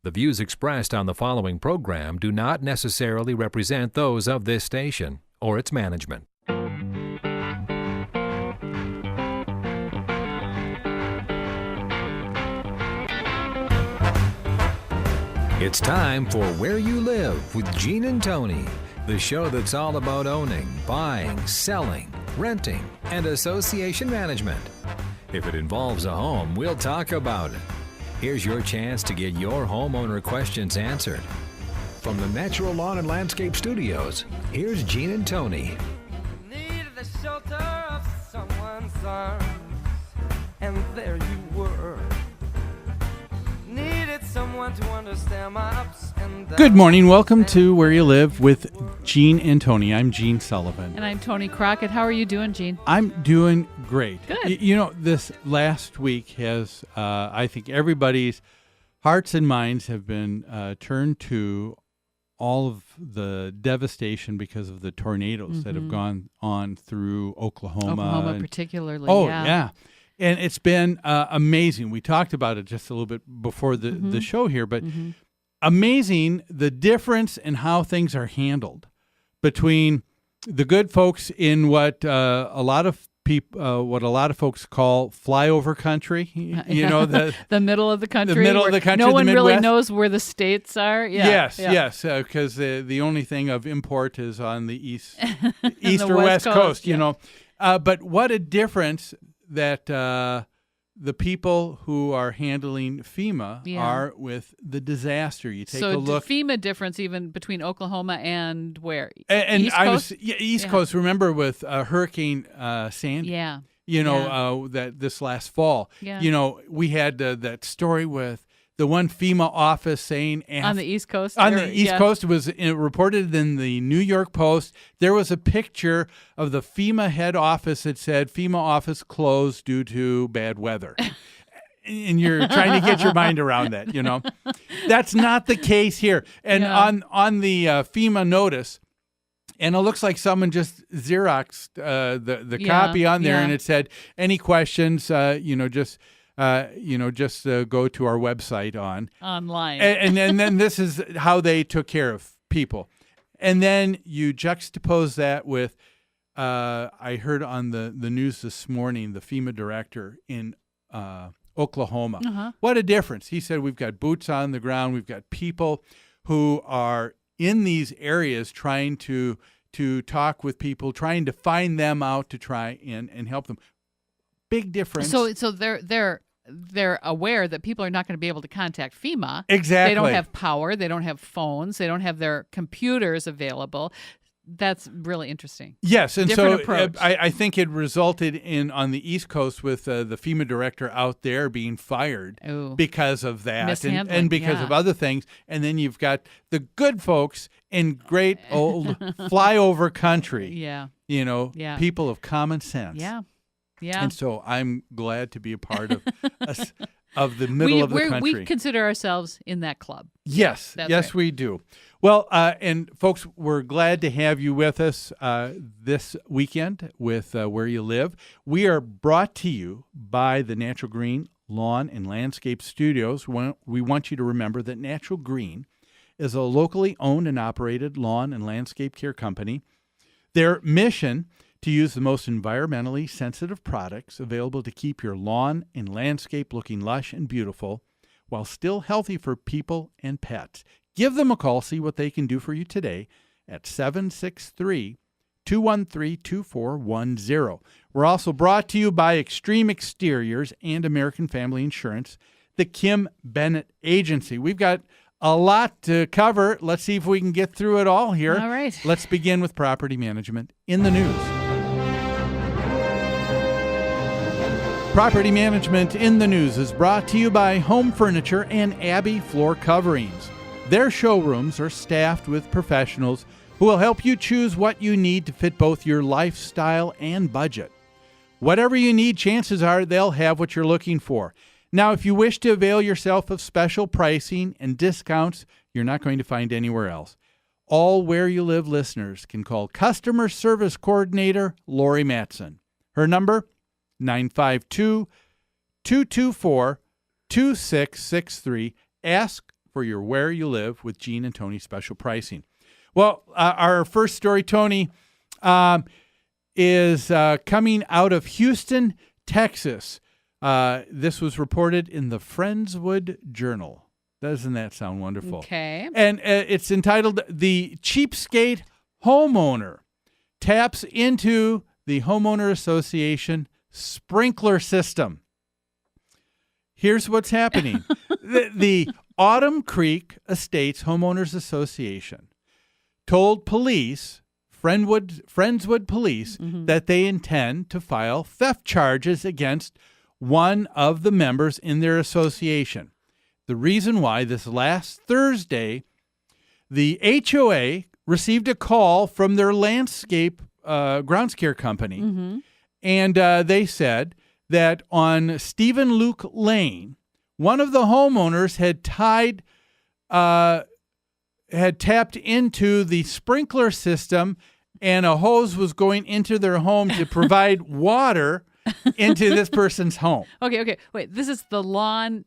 The views expressed on the following program do not necessarily represent those of this station or its management. It's time for Where You Live with Gene and Tony, the show that's all about owning, buying, selling, renting, and association management. If it involves a home, we'll talk about it. Here's your chance to get your homeowner questions answered. From the Natural Lawn and Landscape Studios, here's Gene and Tony. Needed the shelter of someone's arms, and there you were. Needed someone to understand my ups and downs. Good morning. Welcome to Where You Live with Gene and Tony. I'm Gene Sullivan. And I'm Tony Crockett. How are you doing, Gene? I'm doing great. Good. You know, this last week has, I think everybody's hearts and minds have been turned to all of the devastation because of the tornadoes that have gone on through Oklahoma. Oklahoma particularly, Oh, yeah. And it's been amazing. We talked about it just a little bit before the show here, but amazing the difference in how things are handled between the good folks in what a lot of folks call flyover country. You know, the middle of the country. The middle of the country. No one the really Midwest. knows where the states are. Yeah. Yes, because the only thing of import is on the east The or west coast. yeah. You know, but what a difference that the people who are handling FEMA are with the disaster. You take a look. FEMA difference even between Oklahoma and where? And East I Coast? was East Coast. Remember with Hurricane Sandy? Yeah. You know that this last fall. Yeah. You know we had that story with the one FEMA office saying On the East Coast? On the East Coast, it was reported in the New York Post. There was a picture of the FEMA head office that said FEMA office closed due to bad weather. And you're trying to get your mind around that, you know. That's not the case here. And on the FEMA notice, and it looks like someone just Xeroxed the copy on there, and it said, any questions, just go to our website online. And then this is how they took care of people. And then you juxtapose that with, I heard on the news this morning, the FEMA director in Oklahoma. What a difference. He said, we've got boots on the ground. We've got people who are in these areas trying to talk with people, trying to find them out to try and help them. Big difference. So they're aware that people are not going to be able to contact FEMA. Exactly. They don't have power. They don't have phones. They don't have their computers available. That's really interesting. Yes, and Different so approach. I think it resulted in on the East Coast with the FEMA director out there being fired because of that and because of other things. And then you've got the good folks in great old flyover country. Yeah. You know, people of common sense. Yeah. Yeah. And so I'm glad to be a part of of the middle of the country. We consider ourselves in that club. Yes. That's yes, right. we do. Well, and folks, we're glad to have you with us this weekend with Where You Live. We are brought to you by the Natural Green Lawn and Landscape Studios. We want you to remember that Natural Green is a locally owned and operated lawn and landscape care company. Their mission to use the most environmentally sensitive products available to keep your lawn and landscape looking lush and beautiful while still healthy for people and pets. Give them a call, see what they can do for you today at 763-213-2410. We're also brought to you by Extreme Exteriors and American Family Insurance, the Kim Bennett Agency. We've got a lot to cover. Let's see if we can get through it all here. All right. Let's begin with property management in the news. Property Management in the News is brought to you by Home Furniture and Abbey Floor Coverings. Their showrooms are staffed with professionals who will help you choose what you need to fit both your lifestyle and budget. Whatever you need, chances are they'll have what you're looking for. Now, if you wish to avail yourself of special pricing and discounts you're not going to find anywhere else, all Where You Live listeners can call Customer Service Coordinator Lori Matson. Her number, 952-224-2663. Ask for your Where You Live with Gene and Tony special pricing. Well, our first story, Tony, is coming out of Houston, Texas. This was reported in the Friendswood Journal. Doesn't that sound wonderful? Okay. And it's entitled "The Cheapskate Homeowner Taps into the Homeowner Association Sprinkler System." Here's what's happening. The Autumn Creek Estates Homeowners Association told police, Friendswood Police, that they intend to file theft charges against one of the members in their association. The reason why, this last Thursday, the HOA received a call from their landscape grounds care company, and they said that on Stephen Luke Lane, one of the homeowners had tapped into the sprinkler system, and a hose was going into their home to provide water into this person's home. Okay. Wait, this is the lawn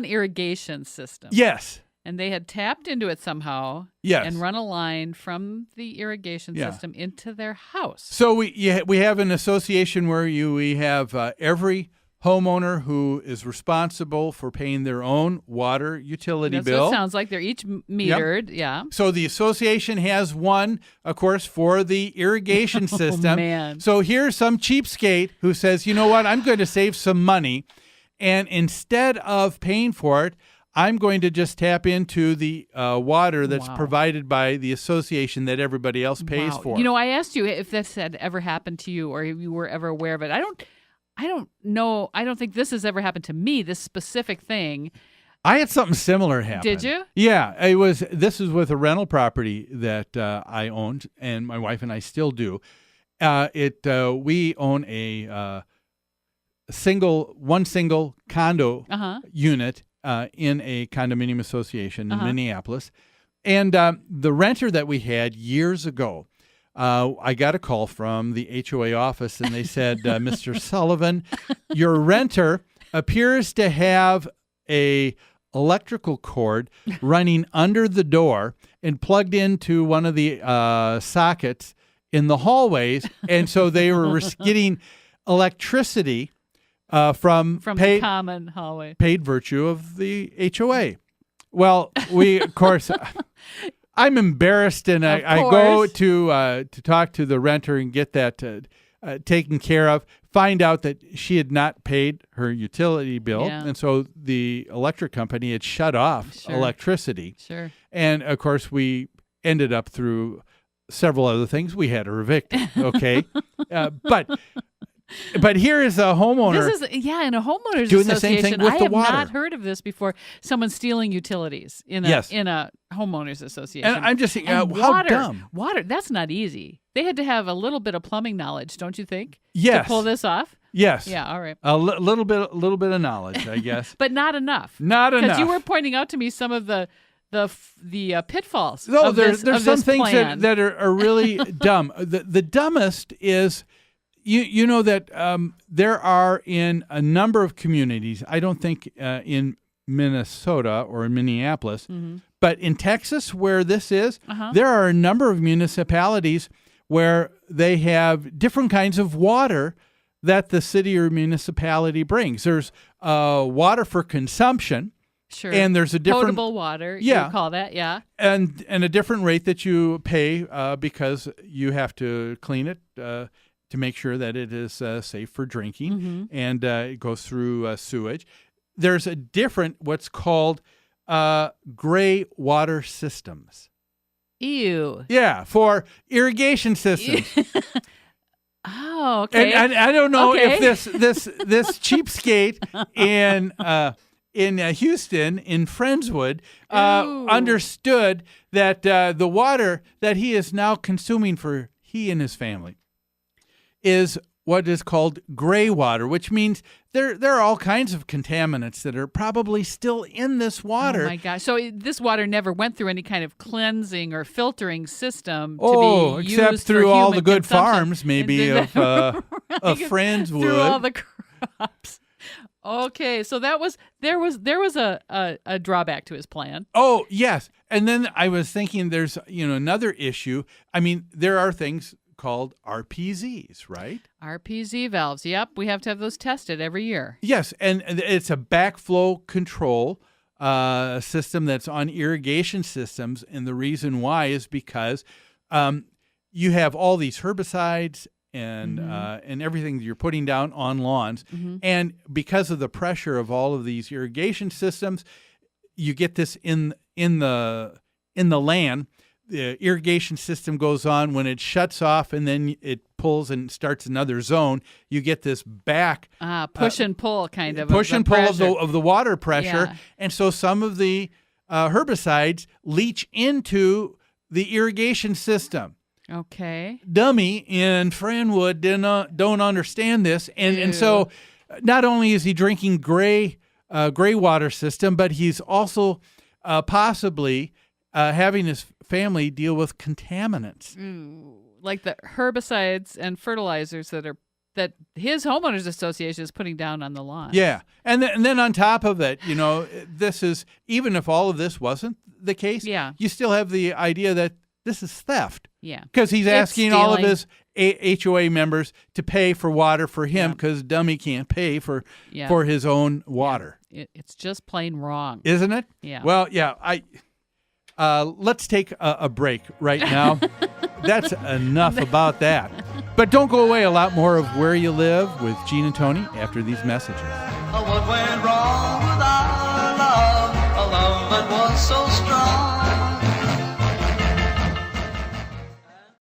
irrigation system. Yes. And they had tapped into it somehow. Yes. And run a line from the irrigation system into their house. So we have an association where we have every homeowner who is responsible for paying their own water utility That's bill. what it sounds like. They're each metered. Yep. Yeah. So the association has one, of course, for the irrigation system. Man. So here's some cheapskate who says, you know what, I'm going to save some money, and instead of paying for it, I'm going to just tap into the water that's provided by the association that everybody else pays for. You know, I asked you if this had ever happened to you or if you were ever aware of it. I don't know. I don't think this has ever happened to me, this specific thing. I had something similar happen. Did you? Yeah. This was with a rental property that I owned, and my wife and I still do. We own a single condo unit in a condominium association in Minneapolis. And the renter that we had years ago, I got a call from the HOA office, and they said, Mr. Sullivan, your renter appears to have a electrical cord running under the door and plugged into one of the sockets in the hallways. And so they were getting electricity from the common hallway. Paid virtue of the HOA. Well, we, of course, I'm embarrassed, and I go to talk to the renter and get that taken care of. Find out that she had not paid her utility bill, and so the electric company had shut off electricity. Sure. And of course, we ended up through several other things. We had her evicted. Okay, But here is a homeowner. This is in a homeowners doing association. The same thing with I the have water. not heard of this before. Someone stealing utilities in a homeowners association. And I'm just thinking, how dumb. Water, that's not easy. They had to have a little bit of plumbing knowledge, don't you think? Yes. To pull this off? Yes. Yeah, all right. A little bit of knowledge, I guess. But not enough. Not enough. Because you were pointing out to me some of the pitfalls. No, there's of some this things plan. that are really dumb. The dumbest is, you know that there are in a number of communities, I don't think in Minnesota or in Minneapolis, but in Texas where this is, there are a number of municipalities where they have different kinds of water that the city or municipality brings. There's water for consumption. Sure. And there's a different potable water. You call that, and a different rate that you pay because you have to clean it to make sure that it is safe for drinking, and it goes through sewage. There's a different what's called gray water systems. Ew. Yeah, for irrigation systems. Oh, okay. And I don't know if this cheapskate in Houston, in Friendswood, understood that the water that he is now consuming for he and his family is what is called gray water, which means there are all kinds of contaminants that are probably still in this water. Oh, my gosh. So this water never went through any kind of cleansing or filtering system to be used except through for all human the good consumption. farms, maybe, of Friendswood. Through all the crops. Okay, so there was a drawback to his plan. Oh, yes. And then I was thinking there's, another issue. I mean, there are things called RPZs, right? RPZ valves. Yep, we have to have those tested every year. Yes, and it's a backflow control system that's on irrigation systems, and the reason why is because you have all these herbicides and everything that you're putting down on lawns, and because of the pressure of all of these irrigation systems, you get this in the land. The irrigation system goes on. When it shuts off and then it pulls and starts another zone, you get this back push and pull kind of push and pull of the water pressure, Yeah. and so some of the herbicides leach into the irrigation system. Okay. Dummy in Franwood don't understand this, and so not only is he drinking gray water system, but he's also possibly having his family deal with contaminants. Like the herbicides and fertilizers that his homeowners association is putting down on the lawn. Yeah, and then on top of it, this is, even if all of this wasn't the case, Yeah. you still have the idea that this is theft. Yeah. Because he's It's asking all of stealing. his HOA members to pay for water for him because Dummy can't pay for his own water. It's just plain wrong. Isn't it? Yeah. Well, yeah, let's take a break right now. That's enough about that. But don't go away. A lot more of Where You Live with Gene and Tony after these messages. What went wrong with our love? A love that was so strong.